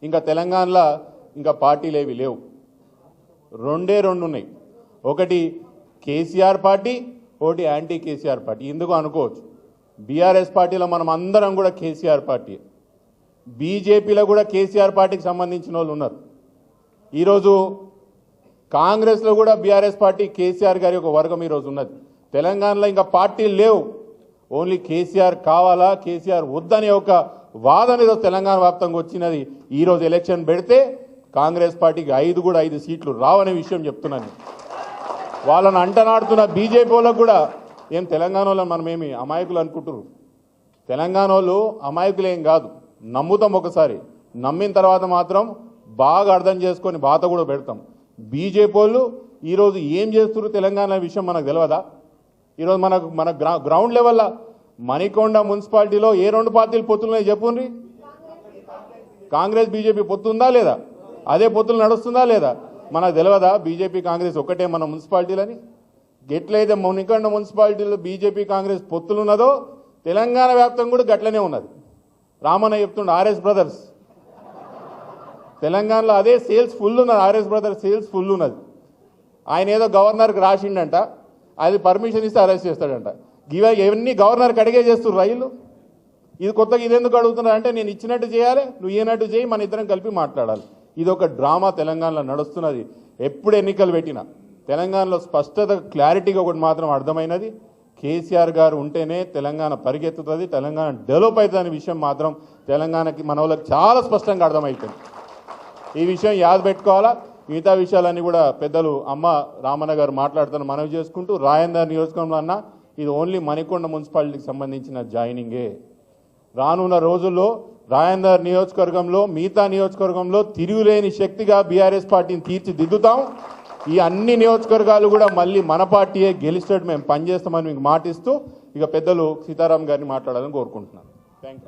ఇంకా తెలంగాణలో ఇంకా పార్టీలు ఏవి లేవు. రెండే రెండు ఉన్నాయి. ఒకటి కేసీఆర్ పార్టీ, ఒకటి యాంటీ కేసీఆర్ పార్టీ. ఎందుకు అనుకోవచ్చు, బీఆర్ఎస్ పార్టీలో మనం అందరం కూడా కేసీఆర్ పార్టీ, బీజేపీలో కూడా కేసీఆర్ పార్టీకి సంబంధించిన వాళ్ళు ఉన్నారు. ఈరోజు కాంగ్రెస్లో కూడా బీఆర్ఎస్ పార్టీ కేసీఆర్ గారి ఒక వర్గం ఈరోజు ఉన్నది. తెలంగాణలో ఇంకా పార్టీలు లేవు. ఓన్లీ కేసీఆర్ కావాలా, కేసీఆర్ వద్దనే ఒక వాదన ఈరోజు తెలంగాణ వ్యాప్తంగా వచ్చినది. ఈరోజు ఎలక్షన్ పెడితే కాంగ్రెస్ పార్టీకి 5 సీట్లు రావనే విషయం చెప్తున్నాను. వాళ్ళని అంటనాడుతున్న బీజేపీ వాళ్ళకు కూడా ఏం తెలంగాణ వాళ్ళని మనమేమి అమాయకులు అనుకుంటున్నారు. తెలంగాణ వాళ్ళు అమాయకులేం కాదు, నమ్ముతాం. ఒకసారి నమ్మిన తర్వాత మాత్రం బాగా అర్థం చేసుకొని బాత కూడా పెడతాం. బీజేపీ వాళ్ళు ఈరోజు ఏం చేస్తున్నారు తెలంగాణ విషయం మనకు తెలియదా? ఈరోజు మన గ్రౌండ్ లెవెల్లో మణికొండ మున్సిపాలిటీలో ఏ 2 పార్టీలు పొత్తులున్నాయి చెప్పుండ్రి. కాంగ్రెస్ బీజేపీ పొత్తుందా లేదా? అదే పొత్తులు నడుస్తుందా లేదా? మనకు తెలియదా బీజేపీ కాంగ్రెస్ ఒక్కటే మన మున్సిపాలిటీలని? ఎట్లయితే మణికొండ మున్సిపాలిటీలో బీజేపీ కాంగ్రెస్ పొత్తులు ఉన్నదో తెలంగాణ వ్యాప్తంగా కూడా గట్లనే ఉన్నది. రామన్న చెప్తుండే ఆర్ఎస్ బ్రదర్స్ తెలంగాణలో అదే సేల్స్ ఫుల్ ఉన్నది. ఆర్ఎస్ బ్రదర్స్ సేల్స్ ఫుల్ ఉన్నది. ఆయన ఏదో గవర్నర్కి రాసిండంట, అది పర్మిషన్ ఇస్తే అరెస్ట్ చేస్తాడంట. ఇవన్నీ గవర్నర్కి అడిగే చేస్తున్నారు రైలు. ఇది కొత్తగా ఇదెందుకు అడుగుతున్నారు అంటే, నేను ఇచ్చినట్టు చేయాలి, నువ్వు ఏనట్టు చేయి, మన ఇద్దరం కలిపి మాట్లాడాలి. ఇది ఒక డ్రామా తెలంగాణలో నడుస్తున్నది. ఎప్పుడు ఎన్నికలు పెట్టినా తెలంగాణలో స్పష్టత క్లారిటీగా ఒకటి మాత్రం అర్థమైనది, కేసీఆర్ గారు ఉంటేనే తెలంగాణ పరిగెత్తుతుంది, తెలంగాణ డెవలప్ అవుతుంది అనే విషయం మాత్రం తెలంగాణకి మన వాళ్ళకి చాలా స్పష్టంగా అర్థమవుతుంది. ఈ విషయం యాద పెట్టుకోవాలా. మిగతా విషయాలన్నీ కూడా పెద్దలు అమ్మ రామన్న గారు మాట్లాడుతున్న మనవి చేసుకుంటూ, రాయందర్ నియోజకవర్గంలో అన్న ఇది ఓన్లీ మణికొండ మున్సిపాలిటీకి సంబంధించిన జాయినింగే. రానున్న రోజుల్లో రాయందర్ నియోజకవర్గంలో మిగతా నియోజకవర్గంలో తిరుగులేని శక్తిగా బీఆర్ఎస్ పార్టీని తీర్చిదిద్దుతాం. ఈ అన్ని నియోజకవర్గాలు కూడా మళ్ళీ మన పార్టీయే గెలిచేటట్టు మేము పనిచేస్తామని మీకు మాటిస్తూ ఇక పెద్దలు సీతారాం గారిని మాట్లాడాలని కోరుకుంటున్నాను. Thank you.